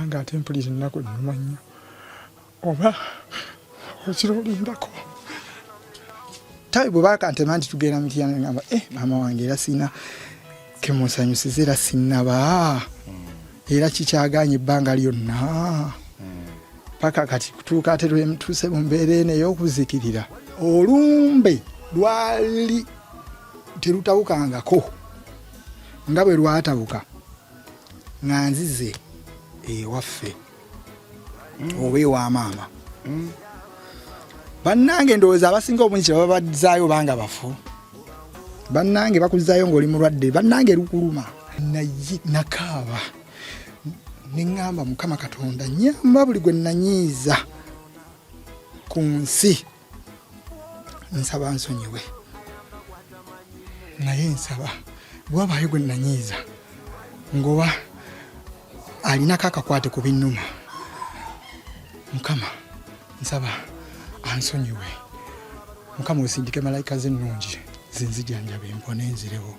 nange ate mpulira ennaku nnuma nnyo oba okira olindako tawe bwe bakantema nti tugenda Mityana ngamba maama wange era sina kemusanyusiza era sinnaba era kikyaganye ebbanga lyonna paka kati kutuuka ate lwemtuuse mu mbeera eno ey'okuzikirira olumbe lwali terutabukangako nga bwe lwatabuka nga nzize ewaffe oba ewa maama bannange ndowooza abasinga obungi baba badizaayo banga bafu bannange bakuzaayo ng'oli mulwadde bannange lukuluma naye nakaaba neŋŋamba Mukama Katonda nyamba buli gwe nanyiiza ku nsi nsaba nsonyiwe naye nsaba bwabaayo gwe nanyiiza ngoba alinako akakwate ku binnuma Mukama nsaba ansonyiwe Mukama osindike malayika ze ennungi zinzijanjabe mpone nzirewo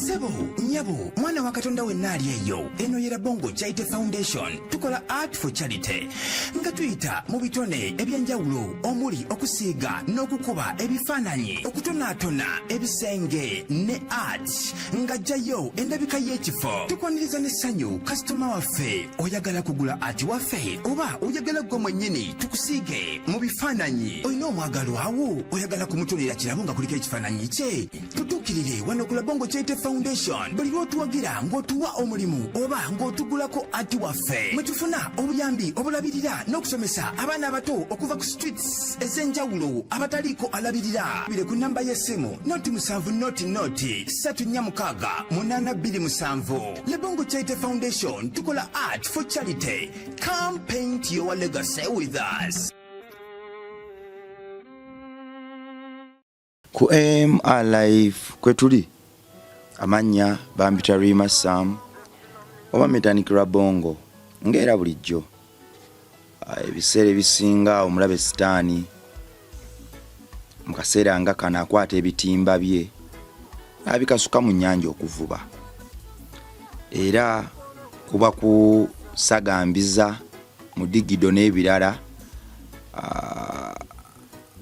Sebo, nyabo, mwana wa Katonda wenna ali eyo. Eno yera Bongo Charity Foundation. Tukola art for charity. Nga tuyita mu bitone ebyenjawulo omuli okusiiga n'okukuba ebifaananyi, okutonaatona ebisenge ne art. Nga jjayo endabika y'ekifo. Tukwaniriza n'essanyu kasitoma waffe oyagala kugula art waffe oba oyagala gwe mwennyini tukusiige mu bifaananyi. Olina omwagalo awo oyagala kumutonera kirabo nga kuliko ekifaananyi kye. Tutuukirire wano ku Bongo Charity Foundation. Buli lw'otuwagira ng'otuwa omulimu oba ng'otugulako ati waffe mwe tufuna obuyambi obulabirira n'okusomesa abaana abato okuva ku streets ez'enjawulo abataliiko alabirira. Bire ku namba y'essimu noti 7 noti 346 827. Le Bongo Charity Foundation tukola art for charity. Come paint your legacy with us. Ku Alive kwetuli amanya Bambita Rima Sam oba metanikira Bongo ngera bulijjo ebiseera ebisinga omulabe sitaani mukaseera nga kana akwata ebitimba bye abikasuka mu nnyanja okuvuba era kuba kusagambiza mu digido n'ebirala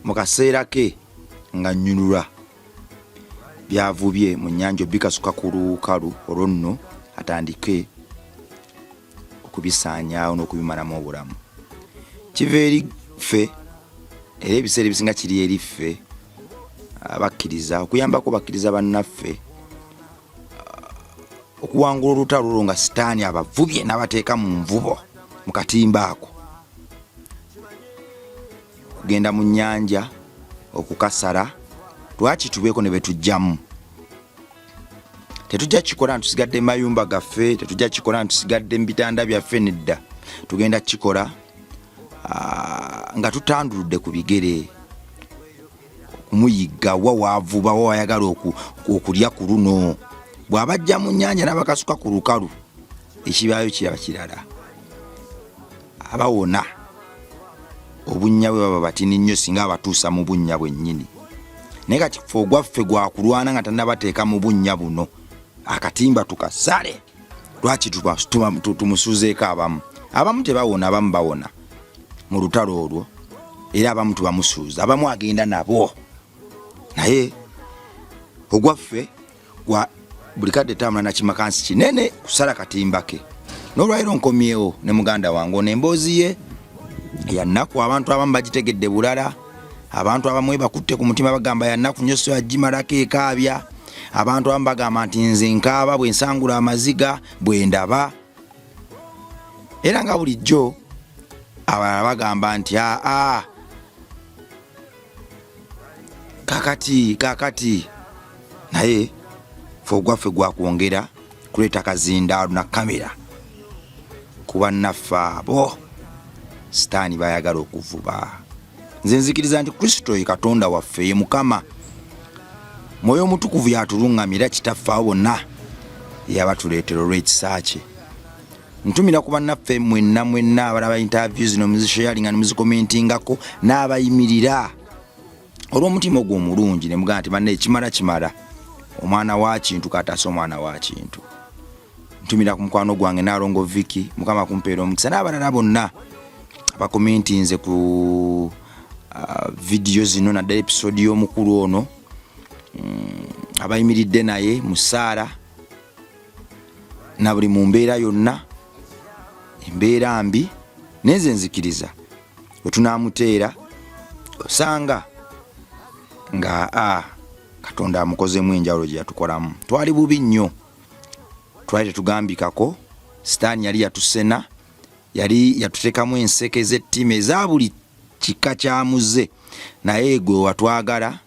mukaseera ke nga nnyunulwa byavubye mu nnyanja bikasuka ku lukalu olwonno atandike okubisaanyaawo n'okubimalamu obulamu kiva eri ffe era ebiseera ebisinga kiri eri ffe abakkiriza okuyambako bakkiriza bannaffe okuwangula olutalo olwo nga sitaani abavubye n'abateeka mu nvubo mu katimba ako okugenda mu nnyanja okukasala twakitubeeko ne betujjamu tetujja kikola ntusigadde mayumba gaffe tetujja kikola ntusigadde mu bitanda byaffe nedda tugenda kikola nga tutanduludde ku bigere okumuyigga waavuba wayagala okulya ku luno bw'abajja mu nnyanja n'abakasuka ku lukalu ekibaayo kiraba kirala abawona obunnya bwe baba batini nnyo singa abatuusa mu bunnya bwennyini naye kati ffe ogwaffe gwakulwana nga tannabateeka mu bunnya buno akatimba tukasale lwaki tumusuzeeko abamu tebawona abamu bawona mu lutalo olwo era abamu tubamusuuza abamu agenda nabo naye ogwaffe gwa buli kadde tamula nakimakansi kinene kusala katimba ke n'olwaliro nkomyewo ne muganda wange ono emboozi ye yannaku abantu abamu bagitegedde bulala abantu abamu bakutte ku mutima bagamba yannaku nnyo so yagimalako ekaabya abantu abamu bagamba nti nze nkaaba bwe nsangula amaziga bwe ndaba era nga bulijjo abalala bagamba nti kakati naye fe ogwaffe gwakwongera kuleeta kazindaalo na kamera kuba nnaffe abo sitaani bayagala okuvuba nze nzikiriza nti Kristo ye Katonda waffe ye Mukama mwoyo omutukuvu yatulungamira kitaffe abo bonna yabatuleetera olw'ekisa kye ntumira ku bannaffe mwenna abalaba interviews zino muzisharinga ne muzikomentingako n'abayimirira olw'omutima ogwo omulungi ne mugamba nti banne ekimala omwana wa kintu katasa omwana wa kintu. Ntumira ku mukwano gwange Nalongo Vicky, Mukama kumpeera omukisa n'abalala bonna abakomentinze ku video zino na episode y'omukulu ono abayimiridde naye mu ssaala na buli mu mbeera yonna, embeera mbi neze nzikiriza bwe tunaamuteera osanga nga Katonda amukozemu enjawulo gye yatukolamu. Twali bubi nnyo, twali tetugambikako, sitaani yali yatusena, yali yatuteekamu enseke z'ettima eza buli kika kya muze, naye gwe watwagala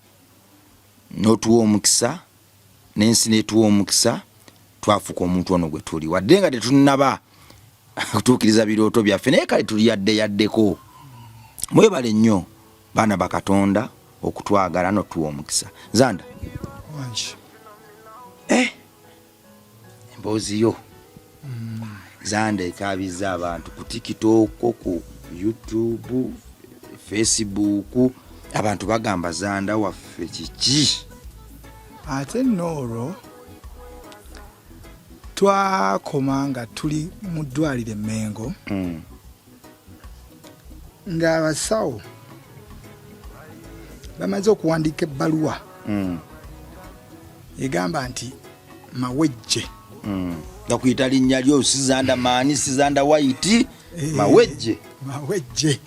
n'otuwa omukisa n'ensi n'etuwa omukisa, twafuuka omuntu ono gwe tuli wadde nga tetunnaba kutuukiriza birooto byaffe, naye kale tuli yaddeko. Mwebale nnyo baana ba Katonda okutwagala n'otuwa omukisa. Zanda emboozi yo Zanda ekaabiza abantu ku TikTok, ku YouTube, Facebook, abantu bagamba Zanda waffe kiki. Ate noolwo twakomanga tuli mu ddwaliro Mengo ng'abasawo bamaze okuwandiika ebbaluwa egamba nti Mawejje nakuyita linnya lyo Sizanda Maani, Sizanda White, Mawejje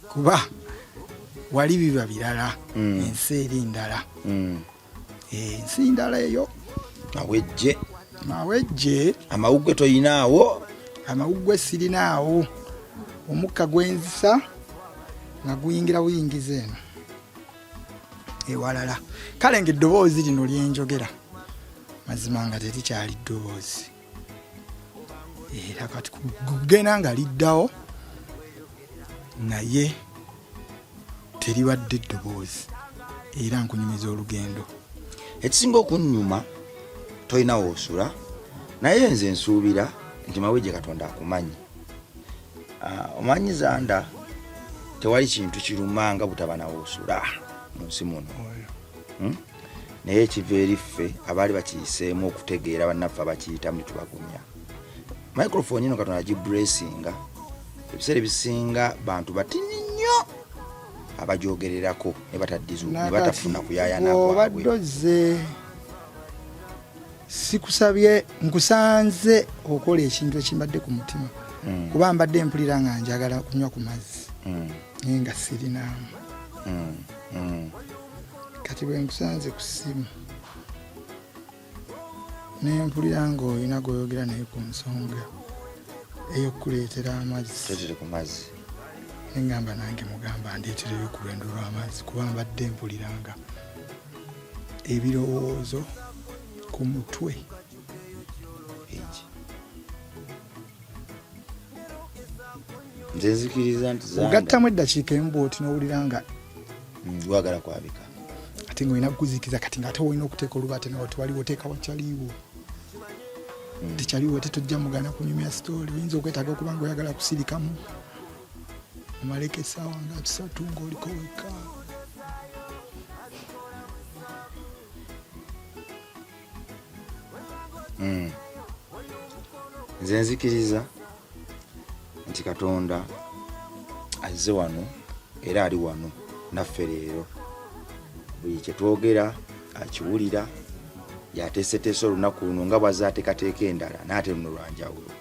kuba wali biba birala ensi eri ndala ensi ndala eyo Mawejje amawuggwe toyinaawo, amawuggwe sirinaawo, omukka gwenzisa nga guyingira buyingiza eno ewalala. Kale ng'eddoboozi lino lyenjogera mazima nga terikyali ddoboozi, era kati kugenda nga liddawo naye teribadde ddoboozi, era nkunyumiza olugendo. Ekisinga okunnyuma toyina woosula, naye nze nsuubira nti Mawejje Katonda akumanyi. Omanyi Zanda tewali kintu kiruma nga butaba na woosula mu nsi muno. Naye ekiva eri ffe abaali bakiyiseemu okutegeera bannaffe abakiyitamu ne tubagumya. Microphone ino Katonda gibulesinga, ebiseera ebisinga bantu batini nnyo abagyogererako ne batafuna kuyaayana kwabwe. Obaddoze sikusabye nkusanze okola ekintu ekimbadde ku mutima kuba mbadde mpulira nga njagala kunywa ku mazzi naye nga sirinaamu. Kati bwe nkusanze ku ssimu ne mpulira ng'olina gw'oyogera naye ku nsonga ey'okuleetera amazzi ku mazzi, ne ngamba nange mugamba ndeetereyo ku lwendo lw'amazzi kuba mbadde mpuliranga ebirowoozo ku mutwe. Nze nzikiriza nti Zanda ogattamu eddakiika emu bw'oti n'owulira nga gwagala kwabika, ate ng'olina kuguzikiza kati ng'ate olina okuteeka olubate nga waliwo oteeka wakyaliwo tekyaliwo tetojja mugana kunyumya sitooli. Oyinza okwetaaga okuba nga oyagala kusirikamu omaleko essaawa nga 3 ng'oliko wekka. Nze nzikiriza nti Katonda azze wano era ali wano naffe leero. Buli kye twogera akiwulira, yateeseteese olunaku luno nga bw'azaateekateeka endala n'ate luno lwanjawulo.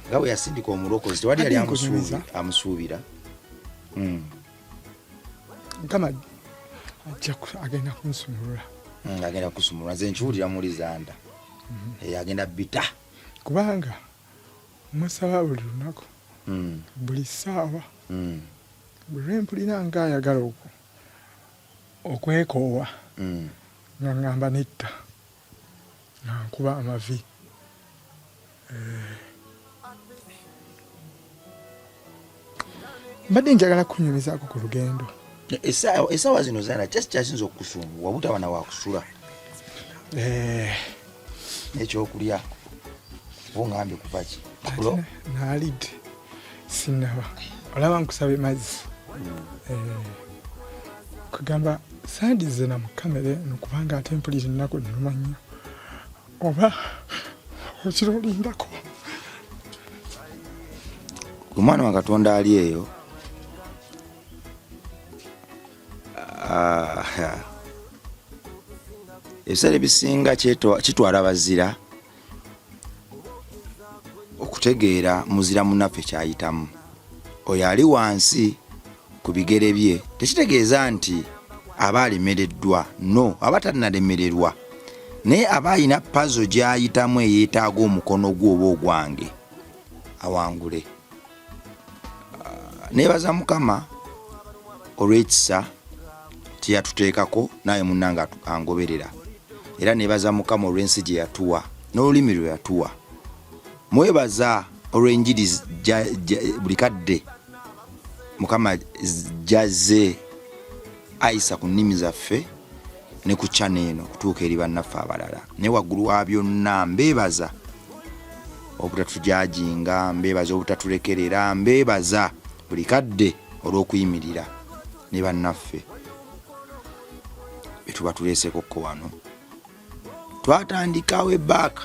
Nga bwe yasindika omulokozi tewali yali amusuubira. Mukama agenda kunsumulula. Agenda kusumulula. Nze nkiwulira muri Zanda. Agenda bita. Kubanga musaba buli lunaku, buli ssaawa, buli lwempulira nga ayagala okwekoowa nga ngamba netta nga nkuba amavi. Mbadde njagala kunyumizaako ku lugendo. Essaawa zino Zanda kyasinza okusumbuwa butaba na wakusula. Ekyokulya ongambe kupaki naalidde sinaba olaba nkusabe mazzi kugamba sandize na mukamere nokubanga ate mpulira ennaku nnuma nnyo oba okira olindako omwana wa Katonda ali eyo ebiseera ebisinga kitwala bazira okutegeera muzira munnaffe kyayitamu. Oyo ali wansi ku bigere bye tekitegeeza nti aba alemereddwa, no, aba tannalemererwa, naye aba alina pazo gy'ayitamu eyeetaaga omukono gwe oba ogwange awangule. Neebaza Mukama olw'ekisa kyeyatuteekako naye munnange angoberera, era neebaza Mukama olw'ensi gye yatuwa n'olulimi lwe yatuwa. Mwebaza olw'enjiri buli kadde Mukama jazze ayisa ku nnimi zaffe ne ku channel eno okutuuka eri bannaffe abalala. Naye waggulu wa byonna mbeebaza obutatujajinga, mbeebaza obutatulekerera, mbeebaza buli kadde olw'okuyimirira ne bannaffe betuba tuleeseko ko wano. Twatandikawo ebbaka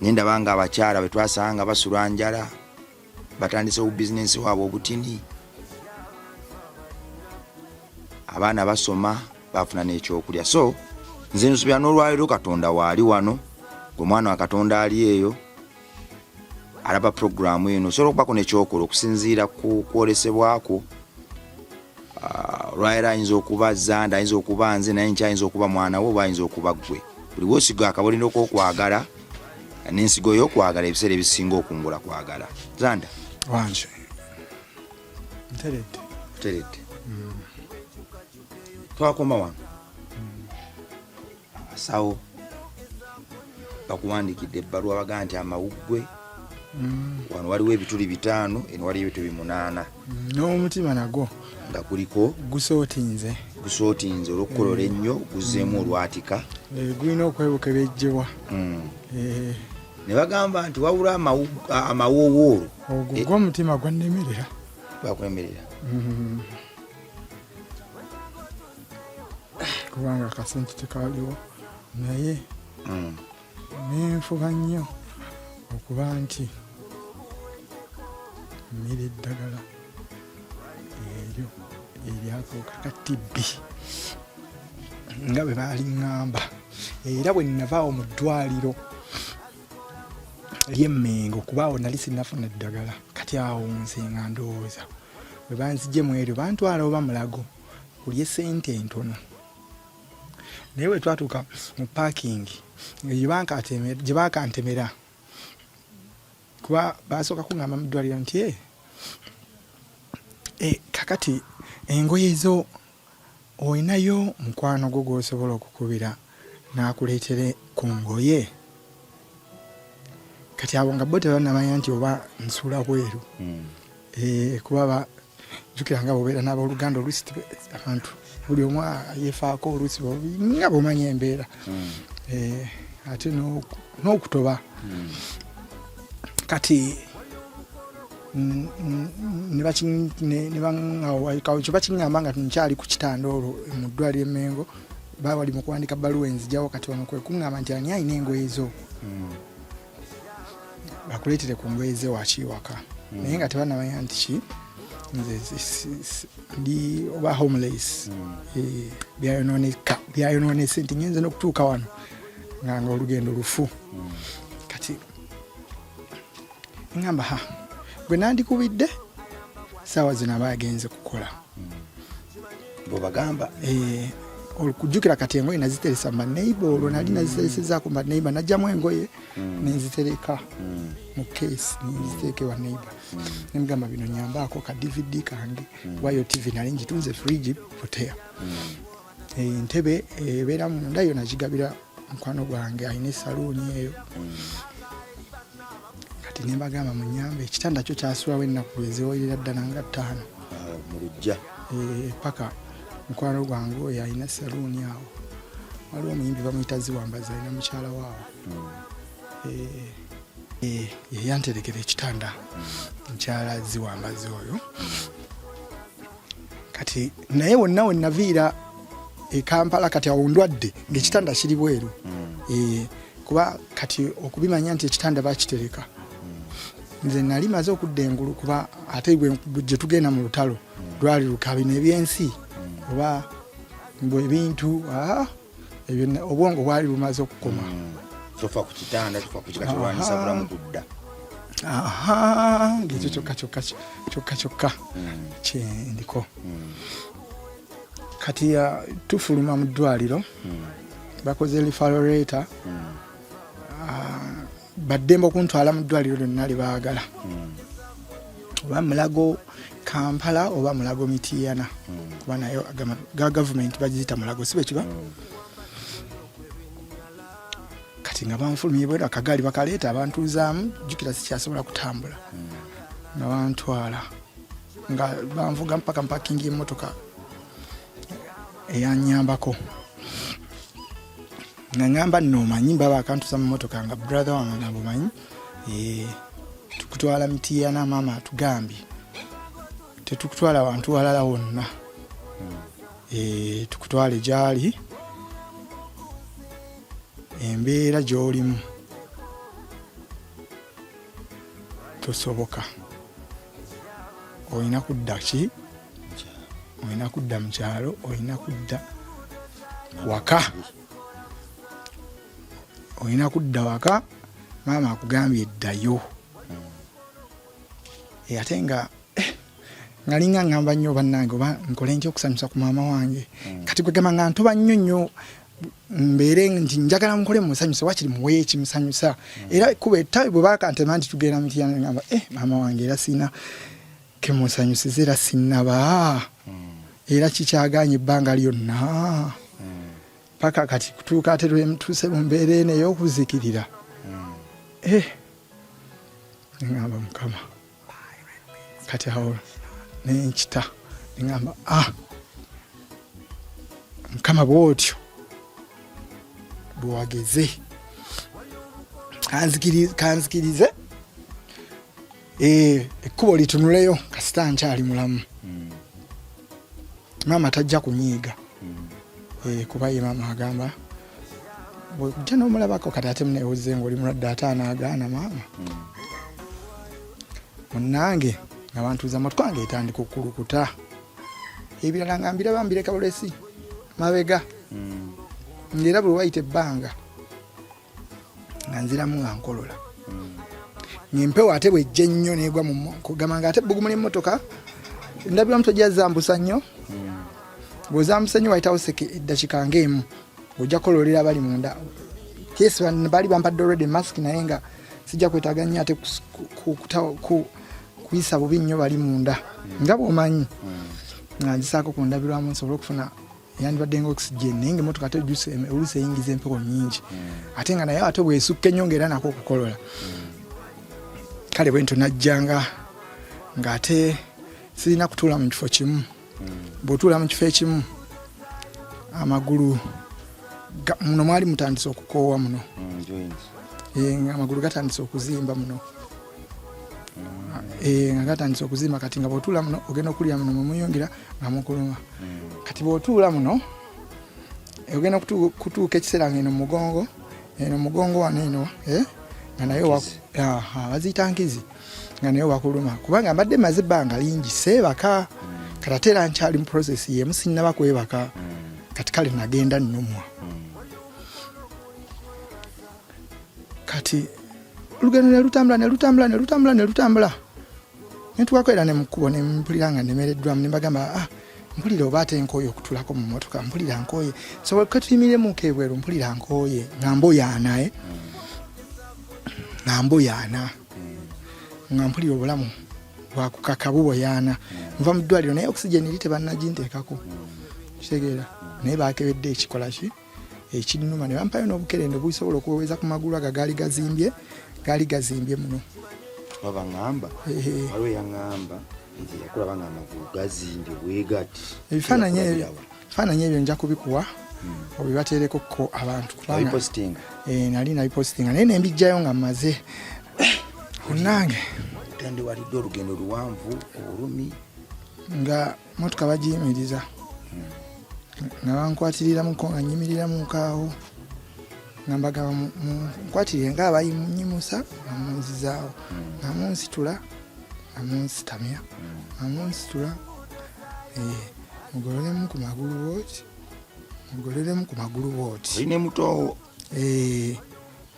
nendaba nga abakyala bwe twasanga basula njala batandise obubizinensi waabwe obutini, abaana basoma bafuna n'ekyokulya. So nze nsubira n'olwaliro Katonda waali wano, gwe mwana wa Katonda ali eyo alaba programu eno, osobola okubako n'ekyokola okusinziira ku kwolesebwako. Olwaliro ayinza okuba Zanda, ayinza okuba nze, naye nkyayinza okuba mwana we oba ayinza okuba ggwe. Buli wosiga akabolino k'okwagala n'ensigo y'okwagala ebiseera ebisinga okungula kwagala. Zanda wanje nteredde twakoma wano asawo bakuwandikidde ebbaluwa bagaa nti amawuggwe wano waliwo ebituli 5, eno waliwo ebituli 8 n'omutima nagwo nga kuliko gusootinze olw'okukolola ennyo guzzeemu olwatika gulina okwebuka ebejjebwa ne bagamba nti wabula amawowoolo ogwo gw'omutima gwannemerera bakwemerera kubanga akasente tekaliwo, naye nenfuba nnyo okuba nti mmira eddagala eryo eryakawuka ka TB nga bwe baali ŋŋamba, era bwe navaawo mu ddwaliro ly'Emmengo kubaawo nali sinnafuna eddagala, kati awo nze nga ndowooza bwe banziggyemu eryo bantwala oba Mulago kulye ssente entono. Naye bwe twatuuka mu paakingi gye bakantemera, kuba basooka kuŋŋamba mu ddwaliro nti kakati engoye zo olinayo mukwano gwo gw'osobola okukubira n'akuleetere ku ngoye. Kati abo nga bo tebannamanya nti oba nsula bweru. Kuba jjukira nga bw'obeera n'abooluganda oluusi abantu buli omu yeefaako oluusi nga bw'omanya embeera ate n'okutoba. Kati kyo bakiŋŋamba nga nkyali ku kitanda olwo mu ddwaliro Emmengo, bali mu kuwandika bbaluwa enzigyawo, kati wano kwe kuŋŋamba nti ani alina engoye zo bakuleetere ku ngoye ze wakiwaka. Naye nga tebannamanya nti ki nze ndi oba homeless, byayonoonese nti ngenze n'okutuuka wano nga olugendo lufu. Kati ngamba gwe nandikubidde saawa zino aba agenze kukola bwebagamba okujjukira kati engoye naziteresa mu baneiba, olwo nali naziteresezaako mu baneiba, najjamu engoye nenzitereka mu keesi nenziteeka ewa neiba. Nemugamba bino nyambaako ka DVD kange, wayo TV nali ngitunze fridge potea. Entebe ebeera munda yo nagigabira mukwano gwange alina esaluuni eyo. Kati nembagamba munyambe ekitanda kyo kyasulawo ennaku eziwerera ddala nga 5 mu lujja paka mukwano gwange oyo alina saluuni awo, waliwo omuyimbi bamuyita Ziwambaza, alina mukyala waawo yanterekera ekitanda nkyala ziwambazi oyo kati naye wonna we naviira e Kampala kati awo ndwadde ng'ekitanda kiri bweru kuba kati okubimanya nti ekitanda bakitereka nze nali maze okudda engulu kuba ate gye tugenda mu lutalo lwali lukabi n'ebyensi oba ebintu ebyo obwongo bwali bumaze okukoma tofa ku kitanda tofa ku kikatulwanisa bulamu kudda ngekyo kyokka kyendiko kati tufuluma mu ddwaliro bakoze referral baddemba okuntwala mu ddwaliro lyonna lye baagala oba Mulago Kampala oba Mulago Mityana kuba nayo ga gavumenti bagiyita Mulago sibe kiba kati nga banfulumye bwera akagaali bakaleeta abantuuzaamu jjukira sikyasobola kutambula nga bantwala nga banvuga mpaka mpakingi emmotoka eyanyambako nga ngamba nno omanyi baba akantuuza mu mmotoka nga brother wange nga bumanyi tukutwala Mityana maama atugambye tetukutwala wantu walala wonna tukutwale gyali embeera gy'olimu tosoboka olina kudda ki olina kudda mu kyalo olina kudda waka olina kudda waka maama akugambye eddayo ate nga ngalinga ngamba nnyo bannange oba nkole ntya okusanyusa ku maama wange kati kwegamba nga ntoba nnyo mbeere nti njagala mukole musanyusa wakiri muweyo ekimusanyusa era kuba ettabi bwe bakantema nti tugenda Mityana ngamba maama wange era sina kemusanyusiza era sinnaba era kikyaganye ebbanga lyonna paka kati kutuuka ate lwemutuuse mu mbeera eno ey'okuzikirira ngamba Mukama kati awo nenkita ngamba Mukama bw'otyo bwageze kanzikirize ekkubo litunuleyo kasita nkyali mulamu maama tajja kunyiiga kuba ye maama agamba bwekujja n'omulabako kati ate muneewoze ng'oli mulwadde ate anaagaana maama munnange nga bantuuza mmotoka wange etandika okukulukuta ebirala nga mbiraba mbireka bulesi mabega ng'era bwe wayita ebbanga nga nziramu nga nkolola ng'empewo ate bw'ejja ennyo neegwa kugamba nga ate buguma n'emmotoka ndabira omuntu gyazambusa nnyo bw'ozambusa nnyo wayitawo seke eddakiika ng'emu ojja kololera abali munda kesi baali bampadde already mask naye nga sijja kwetaaga nnyo ate kuyisa bubi nnyo bali munda nga bw'omanyi nga nzisaako ku ndabirwamu nsobole okufuna yandibadde nga oxygen naye ng'emmotoka ate oluusi eyingiza empewo nnyingi ate nga naye ate bw'esukka ennyo ng'era nako okukolola kale bwe nto najjanga ng'ate sirina kutuula mu kifo kimu bw'otuula mu kifo ekimu amagulu muno mwali mutandise okukoowa muno amagulu gatandise okuzimba muno nga gatandise okuzimba kati nga bw'otuula muno ogenda okulya muno mumuyungira nga mukuluma kati bw'otuula muno ogenda kutuuka ekiseera ng'eno mugongo wano eno nga naye baziyita nkizi nga naye wakuluma kubanga mbadde maze ebbanga lingi seebaka kati ate era nkyali mu process yemu sinnaba kwebaka kati kale nagenda nnumwa kati olugendo ne lutambula netuwakwera ne mukubo ne mpulira nga nemereddwamu ne mbagamba mpulira oba ate nkooye okutulako mu mmotoka mpulira nkooye sobola katuyimiremuko ebweru mpulira nkooye nga mboyaana nga mboyaana nga mpulira obulamu bwakukaka buboyaana nva mu ddwaliro naye oxygen eri tebannaginteekako kitegeera naye bakebedde ekikola ki ekinnuma ne bampayo n'obukerendo busobola okuweeza ku magulu aga gaali gazimbye muno babaŋŋamba waliwo yaŋŋamba nti yakulaba nga amagulu gazimbye bwegati ebifaananyi ebyo nja kubikuwa obibateerekoko abantu kubanga nali nabipostinga naye nembijjayo nga mmaze Munange tende walidde olugendo luwanvu olumi nga motoka bagiyimiriza nga bankwatirira muko nga nyimirira mukaawo nga mbagaba nkwatirire nga abayinyimusa nga munzizaawo nga munsitula nga munsitamya nga munsitula mugololemu ku magulu booti mugololemu ku magulu booti oline muto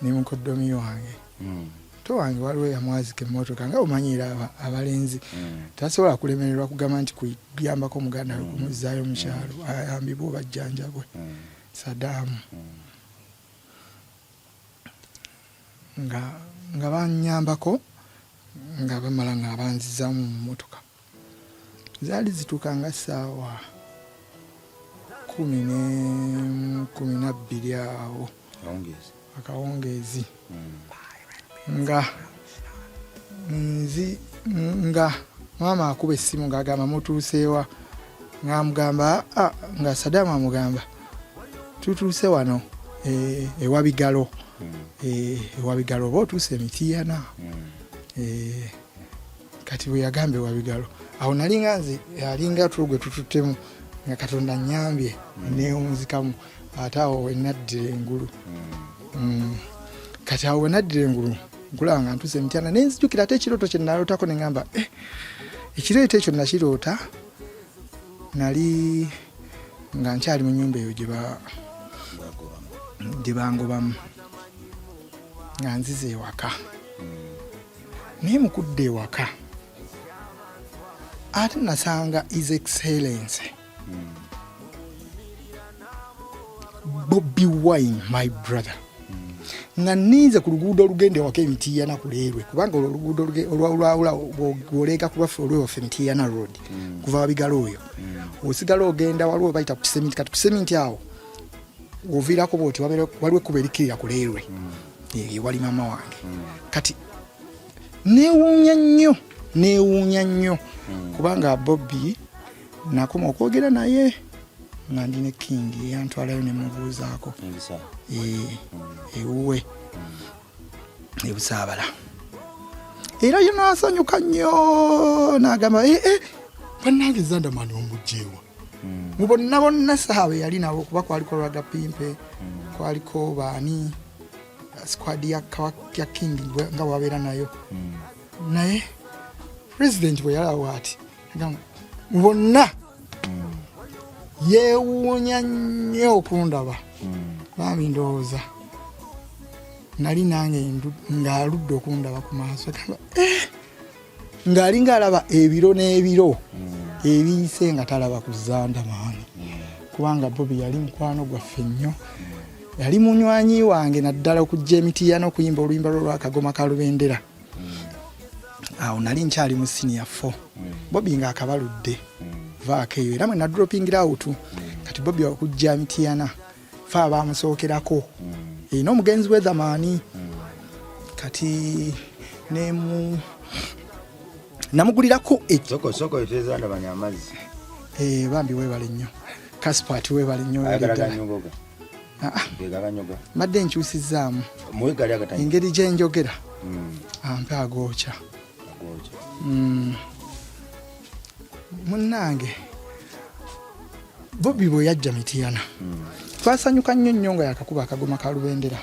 ne mukoddomi wange muto wange waliwo yamwazika emmotoka nga omanyira abalenzi tasobola kulemererwa kugamba nti kuyambako muganda we kumuzaayo mu kyalo ayambibwe obajjanjabwe Sadaamu nga banyambako nga bamala nga banzizaamu mu mmotoka zaali zituuka nga ssaawa 12 awo akawungeezi nga maama akuba essimu ng'agamba mutuuseewa ng'amugamba nga Sadaamu amugamba tutuuse wano ewa Bigalo ewa Bigalo oba otuuse Mityana kati bwe yagamba ewa Bigalo awo nalinga nze alinga tulugwe tututtemu nga Katonda nnyambye neewunzikamu ate awo wenaddira engulu kati awo wenaddira engulu nkulaba nga ntuuse Mityana nenzijukira ate ekirooto kye nalootako ne ngamba ekireeto ekyo nakiroota nali nga nkyali mu nnyumba eyo gye bangobamu nga nzize ewaka naye mukudde ewaka ate nasanga His Excellency Bobi Wine my brother nga ninze ku luguudo olugenda ewaka Emityana ku Leerwe kubanga oluguudo olwawula bw'oleega ku lwaffe olwewaffe Mityana road kuva Wabigalo oyo osigala ogenda waliwo bayita ku Kiseminti kati Kiseminti awo oviirako bwoti waliwo ekkubo erikkirira ku Leerwe wali maama wange kati neewuunya nnyo kubanga Bobby nakoma okwogera naye nga ndine Kingi yantwalayo ne mubuuzaako ewuwe ebusaabala era yo naasanyuka nnyo n'agamba bannange Zandamani omugjeewa mu bonna saawe yali nabo kuba kwaliko Lwagapimpe kwaliko baani squad ya Kingi nga wabeera nayo naye president bwe yalawo ati bonna yeewuunya nnyo okundaba baami ndowooza nali nange ng'aludde okundaba ku maaso ng'alinga alaba ebiro n'ebiro ebiyise nga talaba ku Zandamani kubanga Bobby yali mukwano gwaffe nnyo yali munywanyi wange naddala okujja Emityana okuyimba oluyimba lw'akagoma ka Lubendera awo nali nkyali mu senior 4 Bobby ng'akabaludde vaako eyo era mwe nadropingira out kati Bobby okujja Emityana fa baamusookerako n'omugenzi Weatherman kati namugulirako soko etezandabanya amazzi bambi weebale nnyo Kaspat weebale nnyo madde nkyusizaamu engeri gye njogera ampe agookya munnange Bobby bwe yajja Mityana twasanyuka nnyo nga yakakuba akagoma ka Lubendera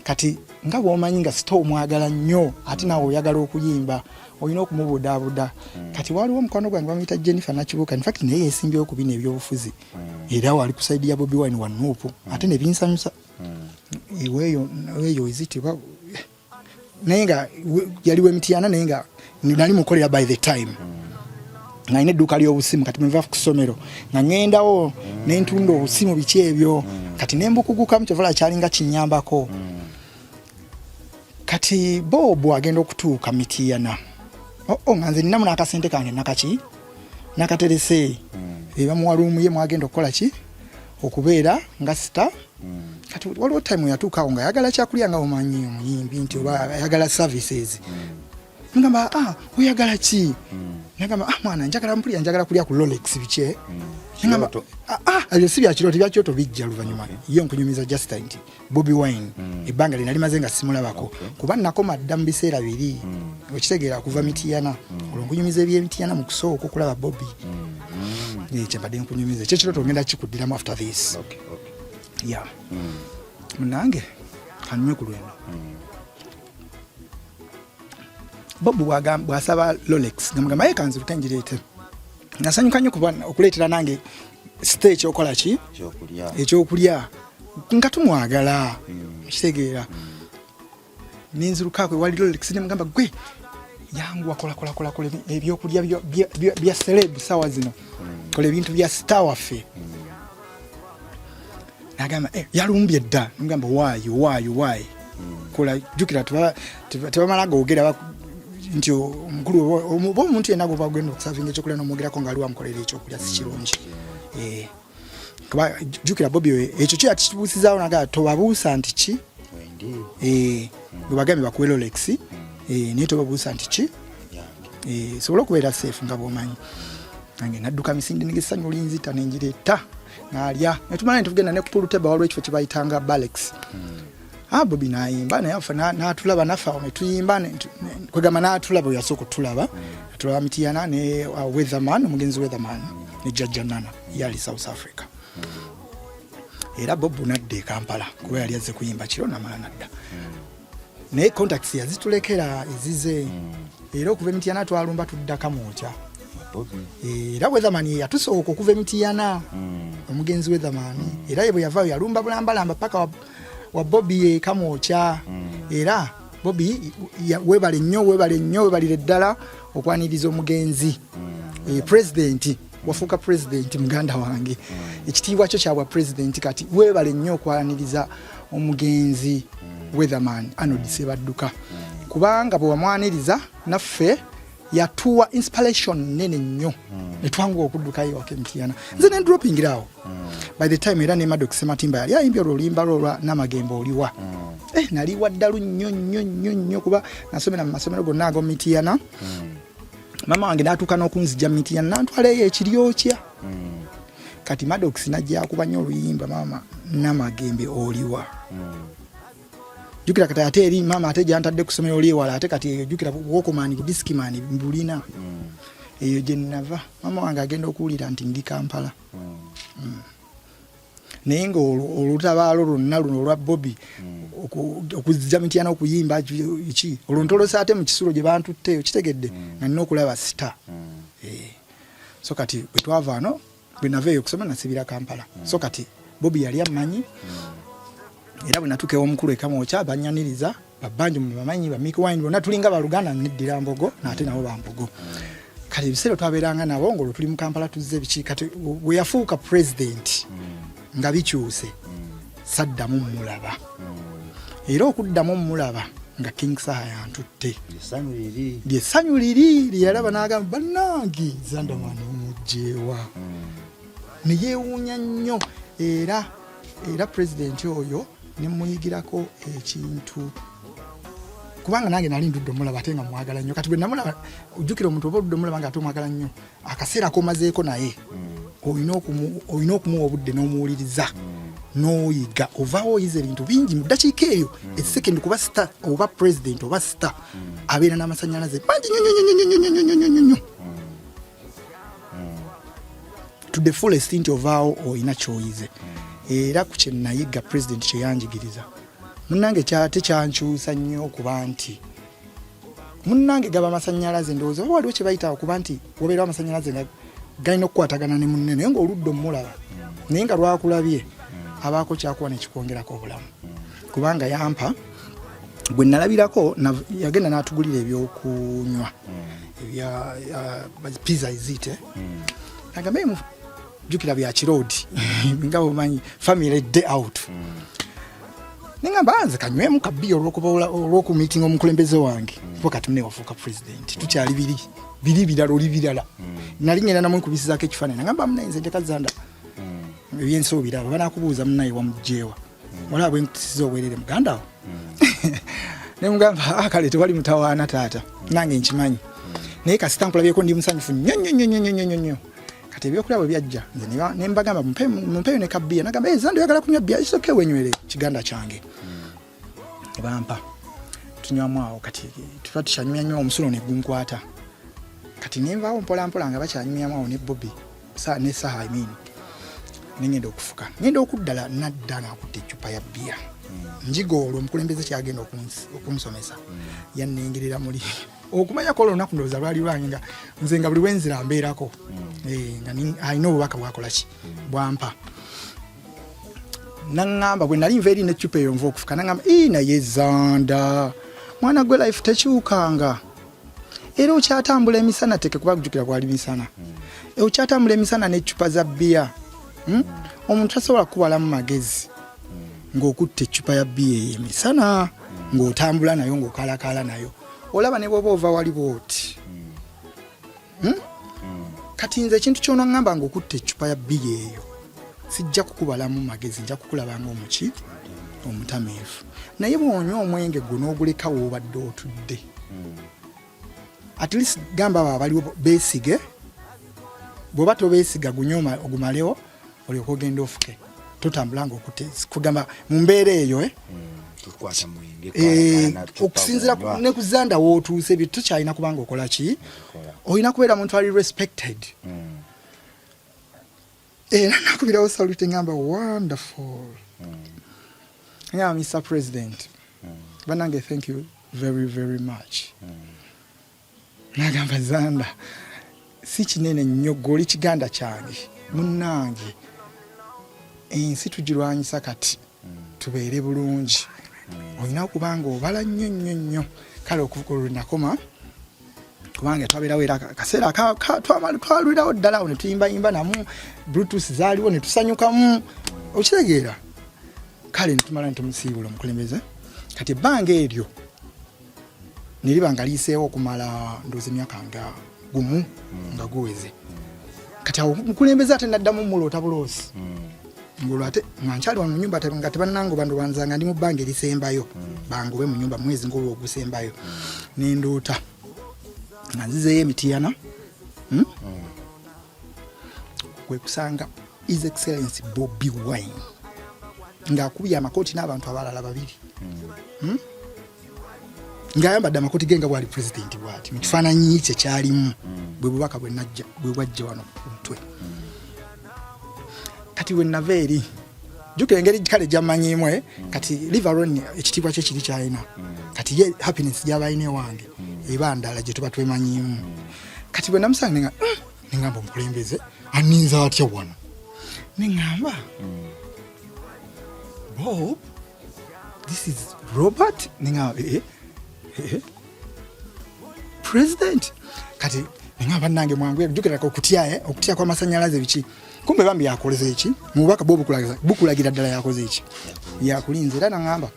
kati nga bw'omanyi nga sita omwagala nnyo ate naawe oyagala okuyimba olina okumubudaabuda kati waliwo omukwano gwange bamuyita Jennifer Nakibuuka in fact naye yeesimbyewo ku bino ebyobufuzi era wali ku saidi ya Bobi Wine wa Nuupu ate ne binsanyusa eweeyo wezitibwa naye nga yaliwo Emityana naye nga nali mukolera by the time nga nina edduuka ly'obusimu kati mwenva ku ssomero nga ŋŋendawo ne ntunda obusimu biki ebyo kati ne mbukugukamu kyovala kyalinga kinnyambako kati Bob agenda okutuuka Mityana nga nze ninamu n'akasente kange nakaki nakaterese bamuwaluumu ye mwagenda okukola ki okubeera nga sita kati waliwo time yatuukawo nga ayagala kyakulya nga omanyi omuyimbi nti oba ayagala services ngamba oyagala ki ngamba mwana njagala mpulira njagala kulya ku Rolex biche ngamba ayo si bya kirooto bijja luvanyuma yo nkunyumiza just nti Bobby Wine ebanga linali mazenga simulabako kuba nakoma dda mu biseera biri okitegeera kuva Mityana olonkunyumiza eby'Emityana mu kusooka okulaba Bobby kyembadde nkunyumiza ekyo kirooto ngenda kikuddiramu after this yeah munange kanywe ku lwendo Bobby bw'asaba Rolex ngamugamba ye kanzi lukenjireete nasanyuka nnyo okuleetera nange site ekyokola ki ekyokulya nga tumwagala kitegeera ninzirukakwe wali Rolex nemugamba gwe yangu wakola ebyokulya bya celeb sawa zino kola ebintu bya star waffe nagamba yalumbye dda ngamba why kola jukira tebamala googera nti omukulu omuntu yenna gwoba genda okusavinga ekyokulya n'omwogerako nga ali wamukolera ekyokulya si kirungi kuba jukira Bobby ekyo kyo yakitubuusizaawo nagaa tobabuusa nti ki webagambe bakuwe Rolex naye tobabuusa nti ki sobola okubeera safe nga bwomanyi nange nadduka misinde negessanyu olinzita nenjireeta naalya netumala netugenda ne kupuluteba waliwo ekifo kye bayitanga Balex Bobby nayimba naye afa n'atulaba nafa netuyimba kwegamba n'atulaba oyo yasooka otulaba tulaba Mityana ne Weatherman omugenzi Weatherman ne Jajja Nana yali South Africa era Bobby nadda e Kampala kuba yali azze kuyimba kiro namala nadda naye contacts yazitulekera ezize era okuva Mityana twalumba tudda Kamwokya era Weatherman yatusooka okuva Mityana omugenzi Weatherman era ye bwe yavaayo yalumba bulambalamba paka wa Bobby Kamwokya era Bobby webale nnyo webalire ddala okwaniriza omugenzi president wafuuka president muganda wange ekitiibwa kyo kyabwa president kati webale nnyo okwaniriza omugenzi Weatherman Arnold Sebadduka kubanga bwe wamwaniriza naffe yatuwa inspiration nene nnyo netwanguwa okuddukayo wake Mityana nze ne droppingirawo by the time era ne Maddox Sematimba yali ayimbye olulimba lwa Namagembe oliwa nali waddalu nnyo kuba nasomera mu masomero gonna ago Mityana mama wange n'atuuka n'okunzija Mityana nantwaleyo ekiryokya kati Maddox najja kuba nnyo oluyimba mama Namagembe oliwa jukira kati ate eri mama ate gyantadde kusomera oli ewala ate kati jukira wokomani ku diskimani mbulina eyo gye nnava mama wange agenda okuwulira nti ndi Kampala naye nga olutabaalo lwonna luno olwa Bobby okuzija Mityana okuyimba ki oluntolosa ate mu kisulo gye bantutte okitegedde nga nina okulaba sita so kati bwe twava ano bwe nava eyo okusoma nasibira Kampala so kati Bobby yali amanyi era bwe natuuka ew'omukulu Kamwokya banyaniriza babbanju mu bamanyi ba Mick Wine bonna tulinga baluganda neddira Mbogo n'ate nabo bambogo kati ebiseera twabeeranga nabo ng'olwo tuli mu Kampala tuzze biki kati bwe yafuuka president nga bikyuse saddamu mulaba era okuddamu mulaba nga King Saha yantutte lyessanyu liri lyeyalaba n'agamba bannange Zandaman omugjeewa ne yeewuunya nnyo era president oyo nemuyigirako ekintu kubanga nange nali ndudde omulaba ate nga mwagala nnyo kati bwe namulaba ojjukira omuntu oba oludde omulaba nga ate omwagala nnyo akaseera komazeeko naye olina okumuwa obudde n'omuwuliriza n'oyiga ovaawo oyiza ebintu bingi mu ddakiika eyo esekendi kuba sita oba president oba sita abeera n'amasannyalaze mangi nnyo to the fullest nti ovaawo olina kyoyize era ku kye nayiga president kye yanjigiriza munnange tekyankyusa nnyo okuba nti munnange gaba amasannyalaze ndowooza oba waliwo kye bayita okuba nti wabeerawo amasannyalaze nga galina okukwatagana ne munne naye ng'oludde omulaba naye nga lwakulabye abaako kyakuwa nekikwongerako obulamu kubanga yampa gwe nalabirako yagenda n'atugulira ebyokunywa ebya pizza izite nagambe jukira bya kiroodi nga omanyi family day out ningamba nze kanywemu kabbi olw'oku meeting omukulembeze wange wakati mune wafuuka president tukyali biri birala oli birala nali ngenda namwe kubisizaako ekifaananyi nagamba munaye nze ntekazanda ebyensuubira banakubuuza munaye wamugjeewa wala bwe nkutisiza obwerere mugandawo ne mugamba kale tewali mutawaana taata nange nkimanyi naye kasita nkulabyeko ndi musanyufu nnyo kati ebyokulya bwe byajja nze ne mbagamba mumpeyo ne kabbiya nagamba Zanda oyagala kunywa bbiya kisoke wenywere kiganda kyange bampa tunywamu awo kati tuba tukyanyumya nnyo omusulo ne gunkwata kati nenvaawo mpolampola nga bakyanyumyamu awo ne Bobby ne Saha nengenda okufuka ngenda okuddala nadda ng'akutte eccupa ya bbiya njiga olwo omukulembeze kyagenda okumusomesa yannengerera muli okumanya ko olunaku ndowooza lwali lwange nga nze nga buli wenzira mbeerako nga alina obubaka bwakola ki bwampa naŋŋamba bwe nali nva eri n'eccupa eyo nva okufuka naŋŋamba naye Zanda mwana gwe life tekyukanga era okyatambula emisana teke kuba kujjukira kwali misana okyatambula emisana n'eccupa za bbiya omuntu tasobola kubalamu magezi ng'okutta eccupa ya bbiya emisana ng'otambula nayo ng'okalakala nayo olaba ne bwoba ova wali bwoti kati nze ekintu kyona ŋŋamba ng'okutta eccupa ya bbiya eyo sijja kukubalamu magezi nja kukulaba ng'omuki omutamiivu naye bw'onywa omwenge gwo n'oguleka woobadde otudde at least gamba baba baliwo beesige bw'oba tobeesiga gunyoma ogumalewo olyoka ogenda ofuke totambula ng'okutte kugamba mu mbeera eyo okusinziira ne ku Zanda w'otuuse bye tokyalina kubanga okola ki olina kubeera muntu ali respected era nakubirawo salute ngamba wonderful ngamba Mr. President banange thank you very very much nagamba Zanda si kinene nnyo goli kiganda kyange munnange ensi tugirwanyisa kati tubeere bulungi olina okubanga obala nnyo kale okuvuga olwenakoma kubanga twabeerawo era akaseera twalwirawo ddala awo ne tuyimbayimba namu bluetooth zaaliwo ne tusanyukamu okitegeera kale ne tumala ne tumusiibula omukulembeze kati ebbanga eryo ne liba nga liiseewo okumala ndowooza emyaka nga gumu nga guweze kati awo omukulembeze ate naddamu muloota buloosi ngolwo ate nga nkyali wano mu nnyumba nga tebannangoba ndowooza nga ndi mu bbanga erisembayo bangobe mu nnyumba mwezi ngolwo ogusembayo nendoota nga nzizeeyo emitiyana kwe kusanga His Excellency Bobi Wine ng'akubye amakooti n'abantu abalala babiri ng'ayambadde amakooti ge nga bwali pulezidenti bw'ati mu kifaananyi kye kyalimu bwe bubaka bwe bwajja wano ku mutwe kati we nava eri jjukira engeri kale gyammanyiimu kati Liveron ekitiibwa kye kiri kyalina kati ye happiness gy'abalina ewange eba ndala gye tuba twemanyiimu kati bwe namusanga neŋŋamba omukulembeze aninza atya wano neŋŋamba Bob this is Robert neŋŋamba President kati neŋŋamba nange mwangu jjukira okutya kw'amasannyalaze biki kumbe bambi yakoleze eki mubaka bukulagira ddala yakoze eki yakulinze era naŋŋamba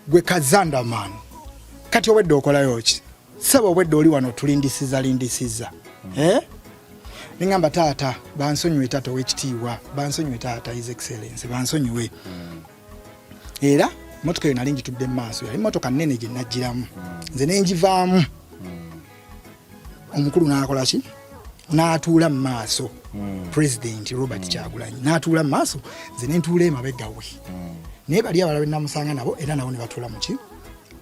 gwe Kazanda man kati obwedde okolayo ki saba obwedde oli wano tulindisiza neŋŋamba taata bansonyiwe taata ow'ekitiibwa bansonyiwe taata His Excellency bansonyiwe era motoka eyo nali ngitudde mu maaso yali motoka nnene gye najjiramu nze nenjivaamu omukulu n'akola ki n'atuula mu maaso President Robert Kyagulanyi n'atuula mu maaso nze ne ntuula emabega we naye bali abalala be namusanga nabo era nabo ne batuula mu ki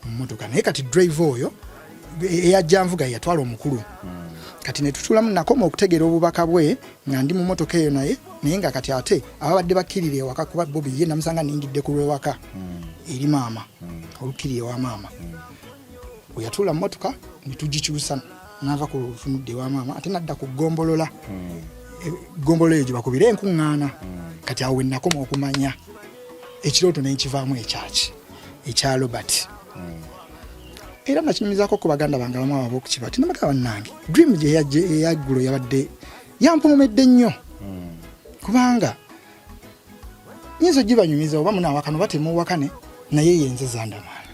mu motoka naye kati drive oyo eyajja nvuga yatwala omukulu kati ne tutuulamu nakoma okutegeera obubaka bwe nga ndi mu motoka eyo naye nga kati ate ababadde bakkirira ewaka kuba Bobi ye namusanga ningidde ku lw'ewaka eri maama olukkirira ewa maama we yatuula mu motoka ne tugikyusa n'ava ku lufunudde ewa maama ate nadda ku ggombolola ggombolola eyo gye bakubira enkuŋŋaana kati awo we nakoma okumanya ekirooto nenkivaamu ekyaki ekya Robert era nakinyumizaako ku baganda bange abamu ababa okukiba ti namagaba bannange dream gye eyaggulo yabadde yampumumedde nnyo kubanga nyinza ogibanyumiza oba munaawakano batemuwakane naye yenze Zanda maala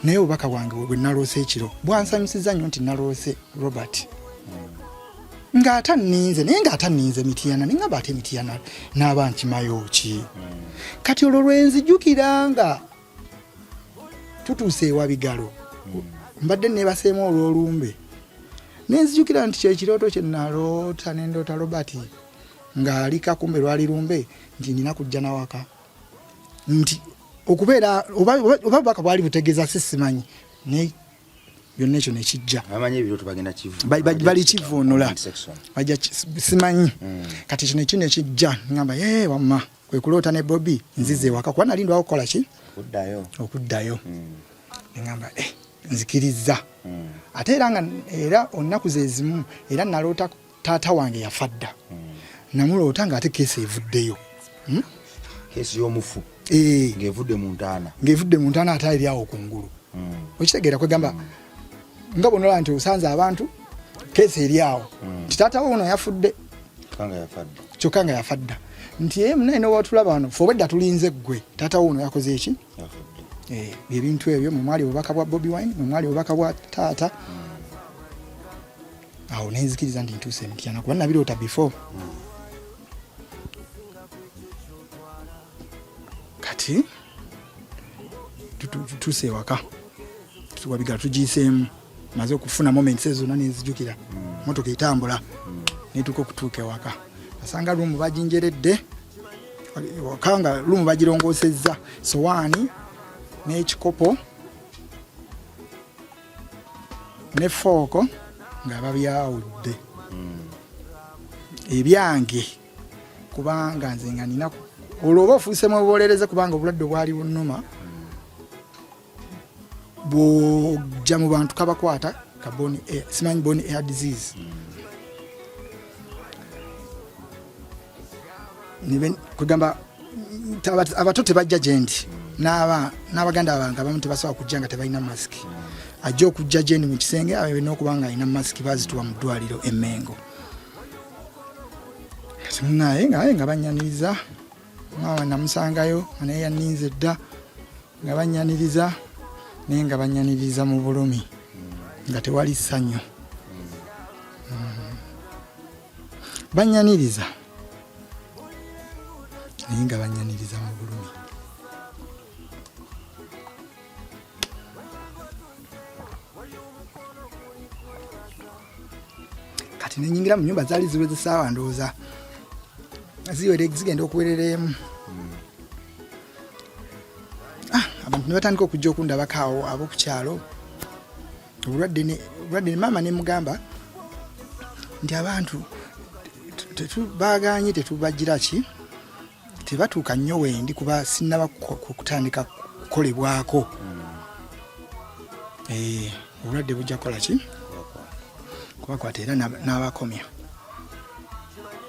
naye obubaka bwange bwe naloose ekiro bwansanyusiza nnyo nti naloose Robert ng'ataninze naye ng'ataninze mitiyana neŋŋamba ate mitiyana n'aba nkimayo ki kati olwo lwenzijukira nga tutuuse ewa bigalo mbadde nebaseemu olw'olumbe nenzijukira nti kyekirooto kye naloota nendoota Robert ng'alika kumbe lwali lumbe nti nina kujja nawaka nti okubeera oba baka bwali butegeeza simanyi ne byonna ekyo nekijja amanyi ebirooto bagenda kivu bali kivuunula bajja simanyi kati ekyo nekyo nekijja ngamba wamma kwe kuloota ne Bobby nzize ewaka kuba nali ndwawo kukola ki okuddayo ngamba nzikiriza ate era olunaku ze zimu era naloota taata wange yafadda namuloota ng'ate keesi evuddeyo keesi y'omufu ng'evudde mu ntaana ate eri awo kungulu okitegeera kwegamba nga bonola nti osanze abantu keesi eri awo nti taata wo ono yafudde kyokka nga yafadda nti munaine watulaba wano fe obwedda tulinze ggwe taata wo ono yakoze eki ebintu ebyo mwali obubaka bwa Bobi Wine mwali obubaka bwa taata awo nenzikiriza nti ntuuse emityana kuba nabiroota before kati tutuuse ewaka tuwabigala tugiseemu maze okufuna moments ezonna nenzijukira motoka etambula netuuka okutuuka ewaka asanga lumu bajinjeredde ewaka nga lumu bagirongoosezza sowaani n'ekikopo ne fooko nga babyawudde ebyange kubanga nze nga nina olwo oba ofuusemu obubolereze kubanga obulwadde bwali bunnuma bw'ojja mu bantu kabakwata simanyi bone air disease kugamba abato tebajja gyendi n'abaganda bange abamu tebasobola kujja nga tebalina masiki ajja okujja gyendi mu kisenge abena okuba nga alina masiki bazituwa mu ddwaliro e Mengo naye nga banyaniriza mama namusangayo naye yaninze dda nga banyaniriza naye nga banyaniriza mu bulumi nga tewali ssanyu banyaniriza naye nga banyaniriza mu bulumi kati nenyingira mu nyumba zaali ziweze ssaawa ndowooza zigenda okuwerereemu abantu ne batandika okujja okundabako awo ab'okukyalo obulwadde maama ne mugamba nti abantu baganye tetubagira ki tebatuuka nnyo wendi kuba sinnaba kutandika kukolebwako obulwadde bujja kukola ki kubakwata era n'abakomya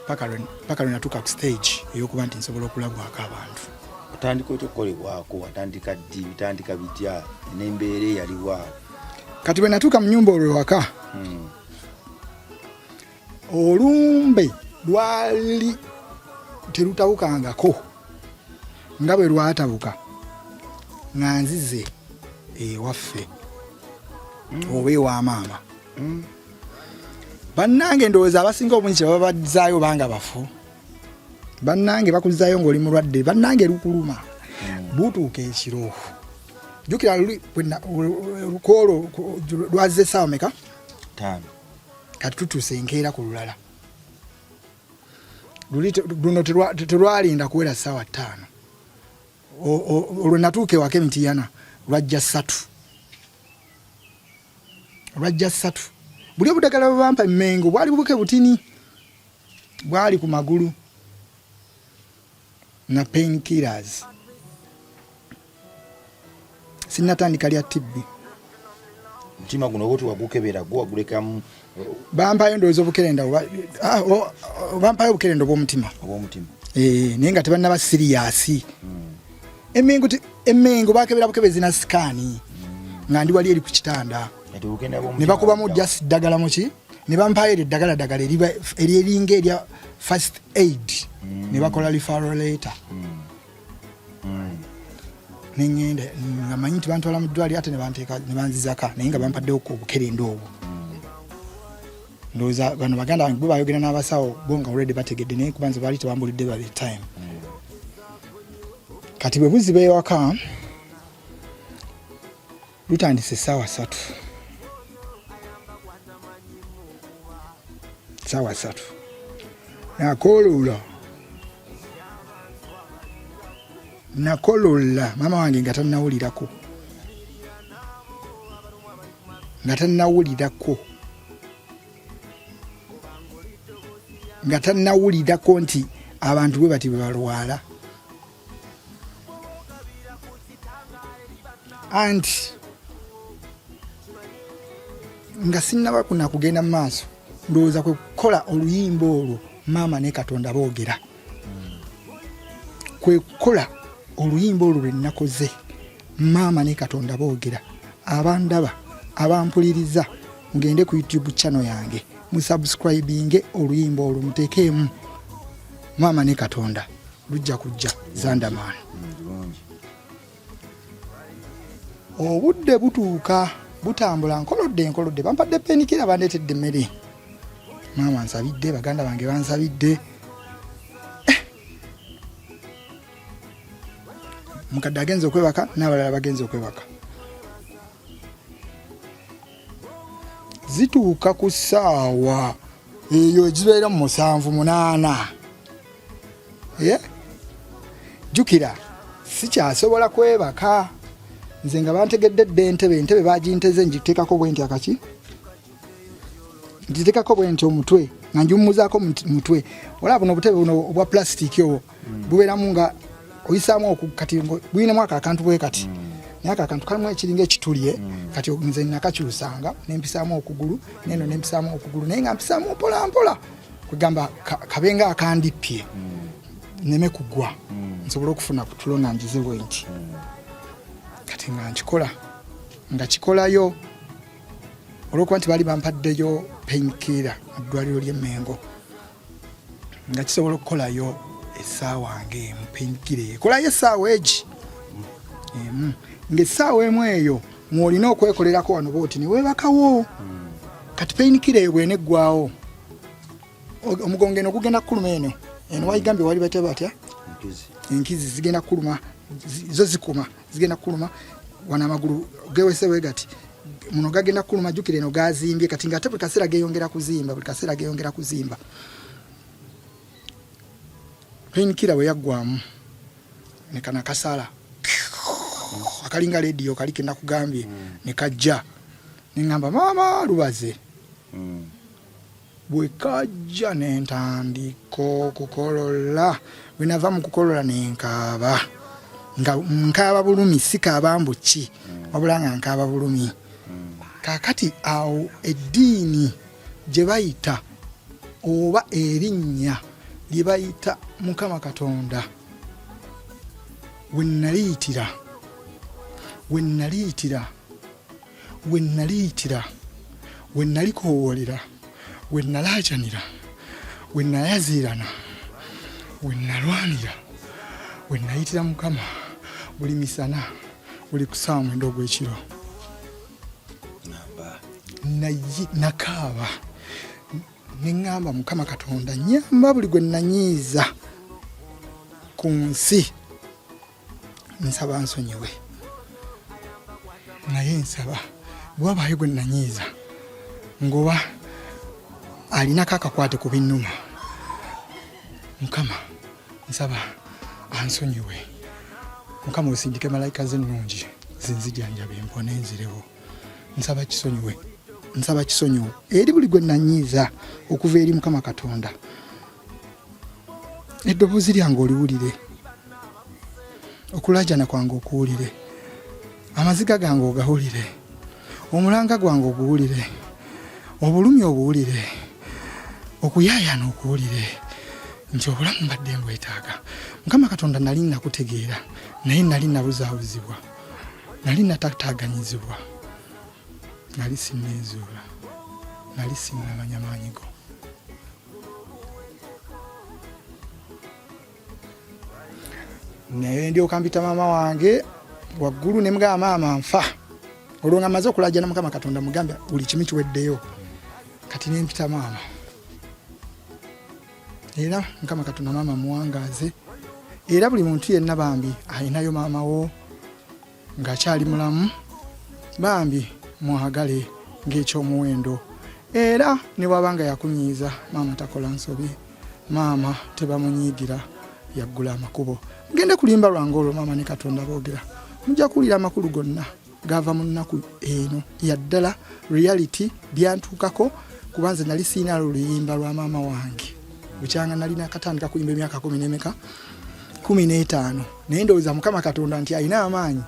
paka lwe natuuka ku stage ey'okuba nti nsobola okulabwako abantu otandika ekyokukolebwako watandika ddi bitandika bitya n'embeera eyaliwaawo kati bwe natuuka mu nyumba olwo ewaka olumbe lwali terutabukangako nga bwe lwatabuka nga nzize ewaffe oba ewa maama bannange ndowooza abasinga obungi baba bazaayo banga bafu bannange bakuzaayo ng'oli mulwadde bannange lukuluma butuuka ekiro jjukira lukoolo lwazze essaawa meka kati tutuuse enkeera ku lulala luno telwalinda kuwera ssaawa 5 olwo natuuka ewaka emitiyana lwajja 3 buli obudagala bwe bampa Mengo bwali bubuke butini bwali ku magulu na painkillers sinnatandika lya tibbi mutima guno bwoti wagukebera gwagulekamu bampayo ndowooza obukerenda bampayo obukerenda obw'omutima naye nga tebannaba siriyasi Emengo bakebera bukebezi na sikaani nga ndi wali eri ku kitanda ne bakubamu just ddagala muki ne bampayo eddagala erieringa erya first aid ne bakola referral letter nengenda nga manyi nti bantwala mu ddwaliro ate ne banzizaka naye nga bampaddewo ku obukerenda obwo ndowooza bano baganda bange bo bayogera n'abasawo bo nga already bategedde naye kubanza baali tebambulidde by the time kati bwe buziba ewaka lutandise essaawa 3 sawa 3 nakolola mama wange nga tannawulirako nga tannawulirako nti abantu bwe bati bwe balwala anti nga sinnaba kuna kugenda mu maaso ndowooza kwe kukola oluyimba olwo maama ne Katonda boogera kwe kukola oluyimba olwo lwe nakoze maama ne Katonda boogera abandaba abampuliriza mugende ku YouTube channel yange musubscribinge oluyimba olwo mutekeemu maama ne Katonda lujja kujja Zandaman. Obudde butuuka butambula nkolodde bampadde penikira bandeetedde emmere maama nsabidde baganda bange bansabidde mukadde agenze okwebaka n'abalala bagenze okwebaka zituuka ku ssaawa eyo ezibeera mu 7-8 jjukira sikyasobola kwebaka nze nga bantegedde dde entebe baginteze njiteekako bwenti akaki njiteekako bwenti omutwe nga njumuzaako mutwe wala buno obutebe buno obwa plastic obwo bubeeramu nga oyisaamu kati buyinamu akantu bwe kati naye akantu kalimu ekiringa ekitulye kati nze nakakyusanga nempisaamu okugulu neno nempisaamu okugulu naye nga mpisaamu mpolampola kwegamba kabenga akandippye neme kugwa nsobola okufuna kutulo nga njize bwenti kati nga nkikola nga kikolayo olwokuba nti baali bampaddeyo painkiller mu ddwaliro ly'Emmengo nga kisobola okukolayo essaawa ng'emu painkiller ekolayo essaawa egi ng'essaawa emu eyo mw'olina okwekolerako wano booti ne weebakawo kati painkiller eyo bw'eneggwawo omugongo eno gugenda kukuluma eno wayigambye wali bate batya enkizi zigenda kukuluma zo zikuma zigenda kukuluma wana amagulu gewese wegati muno gagenda kukuluma jjukira eno gazimbye kati nga ate buli kaseera geeyongera kuzimba painkiller bwe yaggwamu ne kana kasala akalinga lediyo kali kenda kugambye ne kajja ne ngamba maama lubaze bwe kajja ne ntandika okukolola bwe nava mu kukolola ne nkaaba bulumi sikaaba mbuki wabula nga nkaaba bulumi kakati awo eddiini gye bayita oba erinnya lye bayita Mukama Katonda we naliyitira we nalikoowolera we nalaajanira we nayaziirana we nalwanira we nayitira Mukama buli misana buli ku ssaawa 9 ogw'ekiro nakaaba neŋŋamba Mukama Katonda nyamba buli gwe nanyiiza ku nsi nsaba nsonyiwe naye nsaba bwabaayo gwe nanyiiza ngoba alinako akakwate ku binnuma Mukama nsaba ansonyiwe Mukama osindike malayika ze ennungi zinzijanjabe mpone nzirewo nsaba kisonyiwe eri buli gwe nanyiiza okuva eri Mukama Katonda eddoboozi lyange oliwulire okulajana kwange okuwulire amaziga gange ogawulire omulanga gwange oguwulire obulumi obuwulire okuyaayana okuwulire nti obulamu mbadde mbwetaaga Mukama Katonda nali nakutegeera naye nali nabuzaabuzibwa nali natataaganyizibwa nali sinneezuula nali sinnamanya maanyi go naye ndyoka mpita maama wange waggulu ne mugamba maama nfa olwo nga maze okulajana Mukama Katonda mugambe buli kimu kiweddeyo kati ne mpita maama era Mukama Katonda maama muwangaaze era buli muntu yenna bambi ayinayo maama wo ng'akyali mulamu bambi mwagale ng'ekyomuwendo era ne bwabanga yakunyiiza maama takola nsobi, maama tebamunyiigira, yaggula amakubo. Ngende kulimba lwange olwo maama ne Katonda boogera, mujja kuwulira amakulu gonna gava mu nnaku eno, yaddala reality byantuukako, kuba nze nali siina luyimba lwa maama wange bukyanga nalina katandika kuyimba emyaka 15 naye ndowooza Mukama Katonda nti alina amaanyi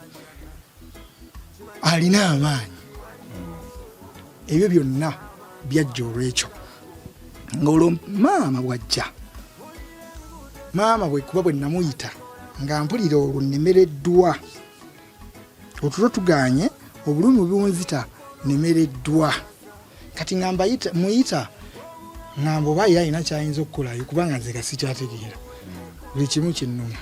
ebyo byonna byajja olwekyo ng'olwo maama bwajja, maama bwekuba bwe namuyita nga mpulira olwo nnemereddwa, otulo tuganye obulumi bunzita nnemereddwa, kati ngamba muyita ngamba oba ye alina kyayinza okukolayo kubanga nze sikyategeera. Buli kimu kinnuma.